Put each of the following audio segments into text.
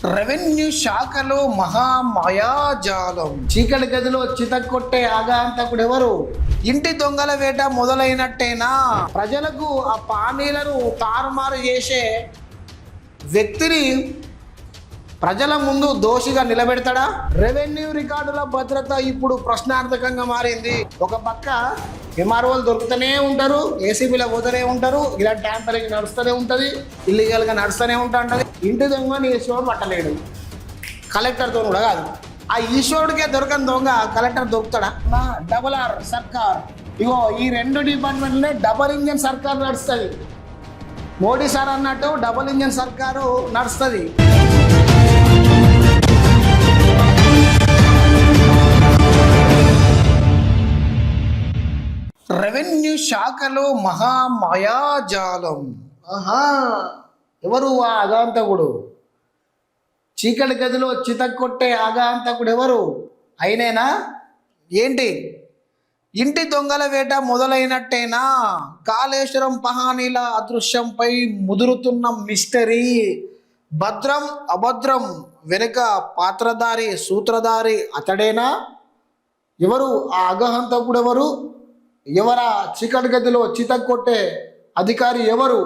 Revenue శాఖలో మహామాయాజాలం. చీకటి గదిలో చితక్కొట్టే ఆగాంతకుడు ఎవరు? ఇంటి దొంగల వేట మొదలైనట్టేనా? ప్రజలకు ఆ పానీలను తారుమారు చేసే వ్యక్తిని ప్రజల ముందు దోషిగా నిలబెడతాడా? రెవెన్యూ రికార్డుల భద్రత ఇప్పుడు ప్రశ్నార్థకంగా మారింది. ఒక పక్క ఎంఆర్ఓలు దొరుకుతూనే ఉంటారు, ఏసీబీలో పోతూనే ఉంటారు, ఇలా ట్యాంపరింగ్ నడుస్తూనే ఉంటుంది, ఇల్లీగల్గా నడుస్తూనే ఉంటుంది. ఇంటి దొంగ ఈశ్వరుడు పట్టలేడు, కలెక్టర్తో కూడా కాదు. ఆ ఈశ్వరుడికే దొరకని దొంగ కలెక్టర్ దొరుకుతాడా? డబుల్ ఆర్ సర్కార్. ఇగో ఈ రెండు డిపార్ట్మెంట్లే డబుల్ ఇంజన్ సర్కార్ నడుస్తుంది. మోడీ సార్ అన్నట్టు డబుల్ ఇంజన్ సర్కారు నడుస్తుంది. రెవెన్యూ శాఖలో మహామాయాజాలం. ఎవరు ఆ ఆగాంతకుడు? చీకటి గదిలో చితక్కొట్టే ఆగాంతకుడు ఎవరు? అయినేనా ఏంటి? ఇంటి దొంగల వేట మొదలైనట్టేనా? కాళేశ్వరం పహానీల అదృశ్యంపై ముదురుతున్న మిస్టరీ. భద్రం అభద్రం వెనుక పాత్రధారి సూత్రధారి అతడేనా? ఎవరు ఆ ఆగహంతకుడు? ఎవరు? ఎవరా చీకటి గదిలో చితక్కొట్టే అధికారి ఎవరు?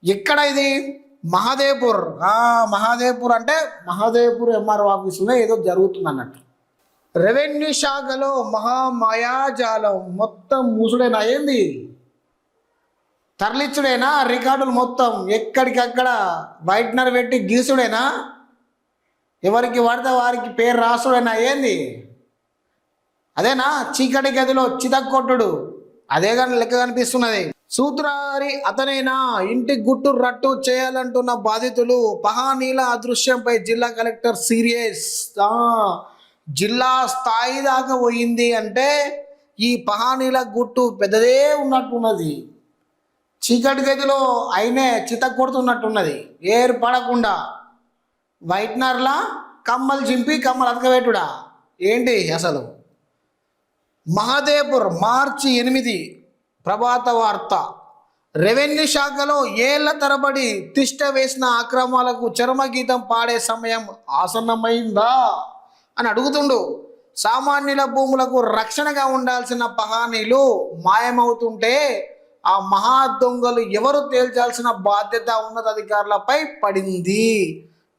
ఎక్కడ ఇది? మహాదేవ్పూర్. మహాదేవ్పూర్ అంటే మహాదేవ్పూర్ ఎంఆర్ఓ ఆఫీసులో ఏదో జరుగుతుంది అన్నట్టు. రెవెన్యూ శాఖలో మహామాయాజాలం. మొత్తం మూసుడేనా? ఏంది తరలిచ్చుడేనా? రికార్డులు మొత్తం ఎక్కడికక్కడ వైట్నర్ పెట్టి గీసుడేనా? ఎవరికి పడితే వారికి పేరు రాసుడేనా? ఏంది? అదేనా చీకటి గదిలో చితక్కొట్టుడు? అదే కానీ లెక్క కనిపిస్తున్నది. సూత్రధారి అతనైనా? ఇంటి గుట్టు రట్టు చేయాలంటున్న బాధితులు. పహానీల అదృశ్యంపై జిల్లా కలెక్టర్ సీరియస్. జిల్లా స్థాయి దాకా పోయింది అంటే ఈ పహానీల గుట్టు పెద్దదే ఉన్నట్టున్నది. చీకటి గదిలో అయినే చితక్కొడుతున్నట్టున్నది. ఏర్పడకుండా వైట్నర్లా కమ్మలు చింపి కమ్మలు అతకబెట్టుడా ఏంటి అసలు? మహాదేవ్పూర్ మార్చి 8 ప్రభాత వార్త. రెవెన్యూ శాఖలో ఏళ్ల తరబడి తిష్ట వేసిన అక్రమాలకు చరమగీతం పాడే సమయం ఆసన్నమైందా అని అడుగుతుండు. సామాన్యుల భూములకు రక్షణగా ఉండాల్సిన పహానీలు మాయమవుతుంటే ఆ మహా దొంగలు ఎవరు తేల్చాల్సిన బాధ్యత ఉన్నతాధికారులపై పడింది.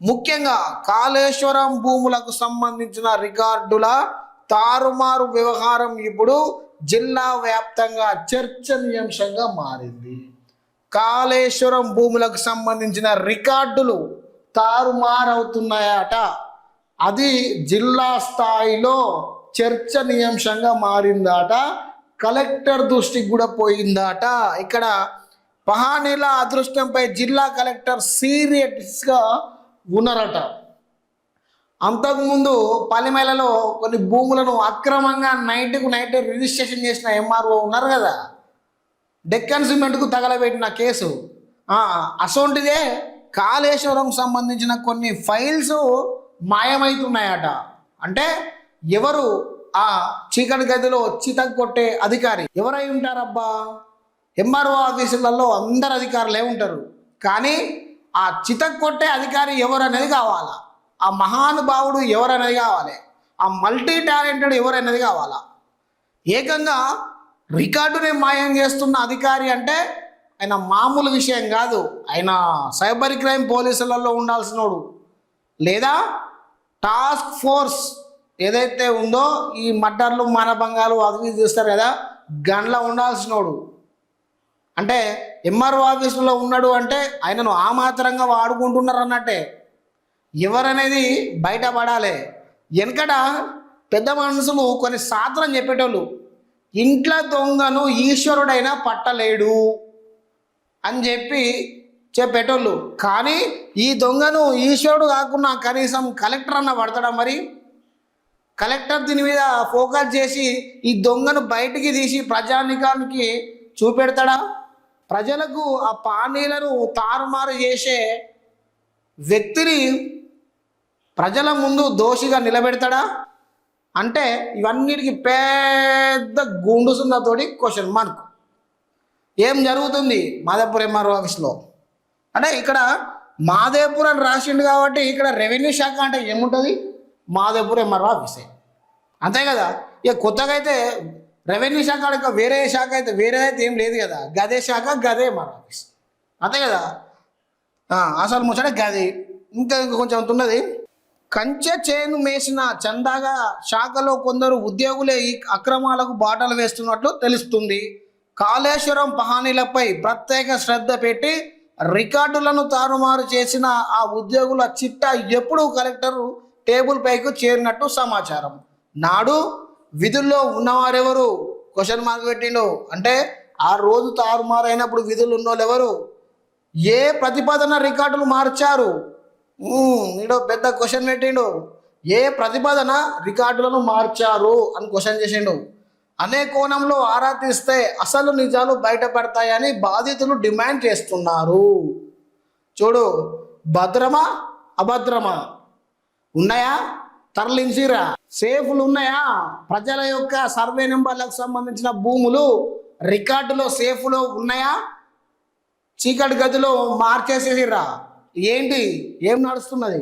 ముఖ్యంగా కాళేశ్వరం భూములకు సంబంధించిన రికార్డుల తారుమారు వ్యవహారం ఇప్పుడు జిల్లా వ్యాప్తంగా చర్చనీయాంశంగా మారింది. కాళేశ్వరం భూములకు సంబంధించిన రికార్డులు తారుమారవుతున్నాయట. అది జిల్లా స్థాయిలో చర్చనీయాంశంగా మారిందట. కలెక్టర్ దృష్టికి కూడా పోయిందట. ఇక్కడ పహానీల అదృష్టంపై జిల్లా కలెక్టర్ సీరియస్గా ఉన్నారట. అంతకుముందు పలిమేలలో కొన్ని భూములను అక్రమంగా నైట్ రిజిస్ట్రేషన్ చేసిన ఎంఆర్ఓ ఉన్నారు కదా, డెక్కన్ సిమెంట్కు తగలబెట్టిన కేసు. అసొంటిదే కాళేశ్వరం సంబంధించిన కొన్ని ఫైల్స్ మాయమవుతున్నాయట. అంటే ఎవరు ఆ చీకటి గదిలో చితక్కొట్టే అధికారి? ఎవరై ఉంటారబ్బా? ఎంఆర్ఓ ఆఫీసులలో అందరు అధికారులే ఉంటారు, కానీ ఆ చితక్కొట్టే అధికారి ఎవరు అనేది కావాలా? ఆ మహానుభావుడు ఎవరనేది కావాలి, ఆ మల్టీ టాలెంటెడ్ ఎవరనేది కావాలా? ఏకంగా రికార్డుని మాయం చేస్తున్న అధికారి అంటే ఆయన మామూలు విషయం కాదు. ఆయన సైబర్ క్రైమ్ పోలీసులలో ఉండాల్సినోడు, లేదా టాస్క్ ఫోర్స్ ఏదైతే ఉందో ఈ మర్డర్లు మానభంగాలు అవి చేస్తారు కదా, గన్లా ఉండాల్సినోడు. అంటే ఎంఆర్ఓ ఆఫీసులో ఉన్నాడు అంటే ఆయనను ఆ మాత్రంగా వాడుకుంటున్నారు అన్నట్టే. ఎవరనేది బయటపడాలి. వెనకట పెద్ద మనుషులు కొన్ని శాస్త్రం చెప్పేటోళ్ళు, ఇంట్లో దొంగను ఈశ్వరుడైనా పట్టలేడు అని చెప్పేటోళ్ళు. కానీ ఈ దొంగను ఈశ్వరుడు కాకుండా కనీసం కలెక్టర్ అన్న పడతాడా? మరి కలెక్టర్ దీని మీద ఫోకస్ చేసి ఈ దొంగను బయటికి తీసి ప్రజానికానికి చూపెడతాడా? ప్రజలకు ఆ పానీలను తారుమారు చేసే వ్యక్తిని ప్రజల ముందు దోషిగా నిలబెడతాడా? అంటే ఇవన్నిటికి పెద్ద గుండు సున్నతోటి క్వశ్చన్ మార్క్. ఏం జరుగుతుంది మాదాపూర్ ఎంఆర్ఓ ఆఫీస్లో? అంటే ఇక్కడ మాదేపూర్ అని రాసిండు కాబట్టి ఇక్కడ రెవెన్యూ శాఖ అంటే ఏముంటుంది? మాదేపూర్ ఎంఆర్ఓ ఆఫీసే, అంతే కదా. ఇక కొత్తగా అయితే రెవెన్యూ శాఖ ఇంకా వేరే శాఖ అయితే వేరే అయితే ఏం లేదు కదా, గదే శాఖ గదే ఎంఆర్ఓ ఆఫీస్, అంతే కదా. అసలు ముచ్చట గది. ఇంకా కొంచెం ఉన్నది. కంచె చేను మేసిన చందాగా శాఖలో కొందరు ఉద్యోగులే ఈ అక్రమాలకు బాటలు వేస్తున్నట్లు తెలుస్తుంది. కాళేశ్వరం పహానీలపై ప్రత్యేక శ్రద్ధ పెట్టి రికార్డులను తారుమారు చేసిన ఆ ఉద్యోగుల చిట్టా ఎప్పుడు కలెక్టర్ టేబుల్ పైకి చేరినట్టు సమాచారం. నాడు విధుల్లో ఉన్నవారెవరు? క్వశ్చన్ మార్క్ పెట్టిండు. అంటే ఆ రోజు తారుమారైనప్పుడు విధులు ఉన్నోళ్ళు ఎవరు? ఏ ప్రతిపాదన రికార్డులు మార్చారు? నీడో పెద్ద క్వశ్చన్ పెట్టిండు. ఏ ప్రతిపాదన రికార్డులను మార్చారు అని క్వశ్చన్ చేసిండు. అనే కోణంలో ఆరా తీస్తే అసలు నిజాలు బయటపడతాయని బాధితులు డిమాండ్ చేస్తున్నారు. చూడు, భద్రమా అభద్రమా ఉన్నాయా? తరలించిరా? సేఫ్లు ఉన్నాయా? ప్రజల యొక్క సర్వే నెంబర్లకు సంబంధించిన భూములు రికార్డులో సేఫ్లో ఉన్నాయా? చీకటి గదిలో మార్చేసేసిరా? ఏంటి, ఏం నడుస్తున్నది?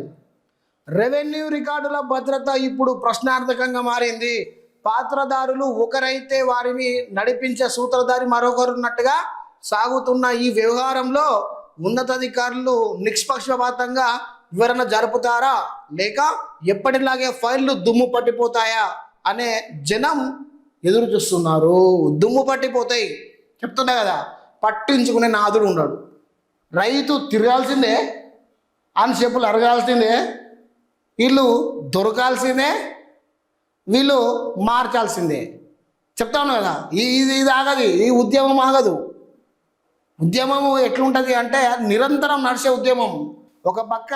రెవెన్యూ రికార్డుల భద్రత ఇప్పుడు ప్రశ్నార్థకంగా మారింది. పాత్రదారులు ఒకరైతే వారిని నడిపించే సూత్రధారి మరొకరున్నట్టుగా సాగుతున్న ఈ వ్యవహారంలో ఉన్నతాధికారులు నిష్పక్షపాతంగా వివరణ జరుపుతారా, లేక ఎప్పటిలాగే ఫైళ్లు దుమ్ము పట్టిపోతాయా అనే జనం ఎదురు చూస్తున్నారు. దుమ్ము పట్టిపోతాయి చెప్తున్నా కదా, పట్టించుకునే నాదుడు ఉన్నాడు. రైతు తిరగాల్సిందే, అని చెప్పులు అరగాల్సిందే, వీళ్ళు దొరకాల్సిందే, వీళ్ళు మార్చాల్సిందే. చెప్తాను కదా, ఇది ఆగదు, ఈ ఉద్యమం ఆగదు. ఉద్యమము ఎట్లుంటుంది అంటే నిరంతరం నడిచే ఉద్యమం. ఒక పక్క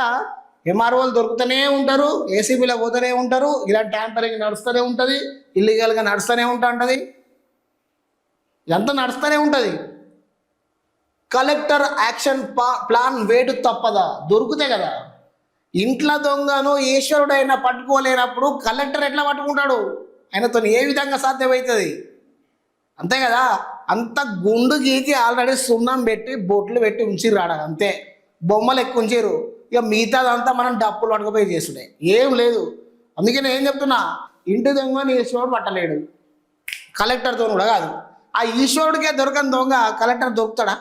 ఎంఆర్ఓలు దొరుకుతూనే ఉంటారు, ఏసీబీలో పోతూనే ఉంటారు, ఇలాంటి ట్యాంపరింగ్ నడుస్తూనే ఉంటుంది, ఇల్లీగల్గా నడుస్తూనే ఉంటుంది, ఇదంతా నడుస్తూనే ఉంటుంది. కలెక్టర్ యాక్షన్ ప్లాన్ వేటు తప్పదా? దొరుకుతాయి కదా. ఇంట్లో దొంగను ఈశ్వరుడైనా పట్టుకోలేనప్పుడు కలెక్టర్ ఎట్లా పట్టుకుంటాడు? ఆయనతో ఏ విధంగా సాధ్యమవుతుంది? అంతే కదా. అంత గుండు గీకి ఆల్రెడీ సున్నం పెట్టి బొట్లు పెట్టి ఉంచిర్రాడ, అంతే. బొమ్మలు ఎక్కువ ఉంచారు. ఇక మిగతాదంతా మనం డప్పులు పట్టుకుపోయి చేస్తుండే, ఏం లేదు. అందుకే నేను ఏం చెప్తున్నా, ఇంటి దొంగని ఈశ్వరుడు పట్టలేడు, కలెక్టర్తో కూడా కాదు. ఆ ఈశ్వరుడికే దొరకని దొంగ కలెక్టర్ దొరుకుతాడా?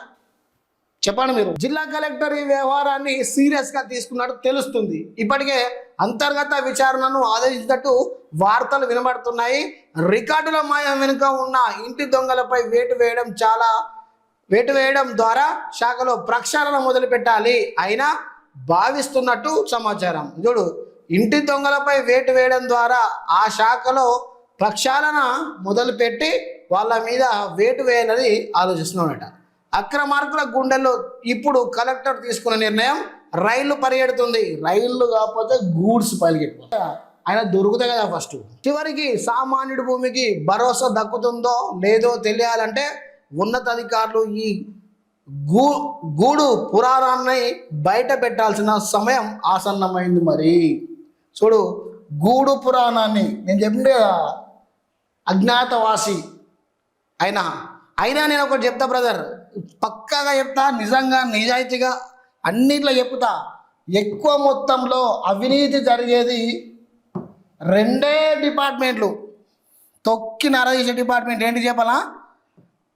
చెప్పండి మీరు. జిల్లా కలెక్టర్ ఈ వ్యవహారాన్ని సీరియస్గా తీసుకున్నట్టు తెలుస్తుంది. ఇప్పటికే అంతర్గత విచారణను ఆదేశించినట్టు వార్తలు వినబడుతున్నాయి. రికార్డుల మాయం వెనుక ఉన్న ఇంటి దొంగలపై వేటు వేయడం ద్వారా శాఖలో ప్రక్షాళన మొదలు పెట్టాలి అయినా భావిస్తున్నట్టు సమాచారం. చూడు, ఇంటి దొంగలపై వేటు వేయడం ద్వారా ఆ శాఖలో ప్రక్షాళన మొదలుపెట్టి వాళ్ళ మీద వేటు వేయాలని ఆలోచిస్తున్నాడట. అక్రమార్కుల గుండెల్లో ఇప్పుడు కలెక్టర్ తీసుకున్న నిర్ణయం రైళ్లు పరిగెడుతుంది. రైళ్లు కాకపోతే గూడ్స్ పరిగెట్టిపోతాయి. ఆయన దొరుకుతాయి కదా ఫస్ట్. చివరికి సామాన్యుడి భూమికి భరోసా దక్కుతుందో లేదో తెలియాలంటే ఉన్నతాధికారులు ఈ గూడు పురాణాన్ని బయట పెట్టాల్సిన సమయం ఆసన్నమైంది. మరి చూడు, గూడు పురాణాన్ని నేను చెప్పిండే అజ్ఞాతవాసి అయినా నేను ఒకటి చెప్తా బ్రదర్, పక్కాగా చెప్తా, నిజంగా నిజాయితీగా అన్నిట్లో చెప్తా. ఎక్కువ మొత్తంలో అవినీతి జరిగేది రెండే డిపార్ట్మెంట్లు, తొక్కి నరదీసే డిపార్ట్మెంట్ ఏంటి చెప్పాలా?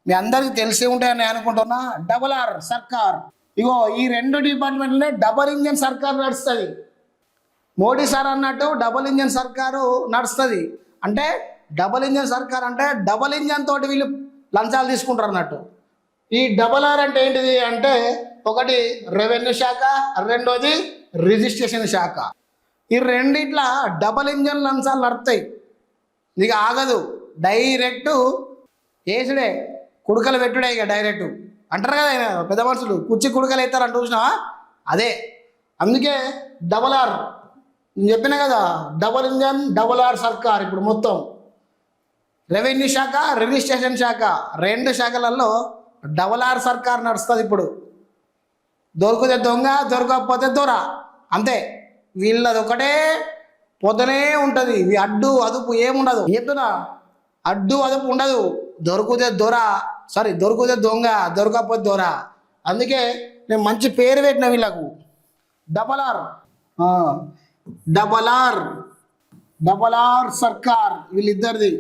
మీ అందరికీ తెలిసి ఉంటాయని నేను అనుకుంటున్నా. RRR సర్కార్. ఇగో ఈ రెండు డిపార్ట్మెంట్లనే డబల్ ఇంజన్ సర్కార్ నడుస్తుంది. మోడీ సార్ అన్నట్టు డబల్ ఇంజన్ సర్కారు నడుస్తుంది. అంటే డబల్ ఇంజన్ సర్కార్ అంటే డబల్ ఇంజన్ తోటి వీళ్ళు లంచాలు తీసుకుంటారు అన్నట్టు. ఈ RRR అంటే ఏంటిది అంటే, ఒకటి రెవెన్యూ శాఖ, రెండోది రిజిస్ట్రేషన్ శాఖ. ఈ రెండిట్ల డబల్ ఇంజన్ లంచాలు నడుస్తాయి. ఇక ఆగదు, డైరెక్ట్ వేసుడే, కుడుకలు పెట్టుడే. ఇక డైరెక్ట్ అంటారు కదా ఆయన పెద్ద మనుషులు, కుర్చీ కుడుకలు వేస్తారు అంటూ చూసినావా? అదే. అందుకే RRR నేను చెప్పిన కదా, డబల్ ఇంజన్ RRR సర్కార్. ఇప్పుడు మొత్తం రెవెన్యూ శాఖ, రిజిస్ట్రేషన్ శాఖ, రెండు శాఖలలో RRR సర్కార్ నడుస్తుంది. ఇప్పుడు దొరికితే దొంగ, దొరకకపోతే దొర, అంతే. వీళ్ళది ఒకటే పొద్దునే ఉంటుంది. అడ్డు అదుపు ఏముండదు. చెప్తున్నా, అడ్డు అదుపు ఉండదు. దొరికితే దొరికితే దొంగ, దొరకకపోతే దొర. అందుకే నేను మంచి పేరు పెట్టిన వీళ్ళకు. Double R double R double R సర్కార్ వీళ్ళిద్దరిది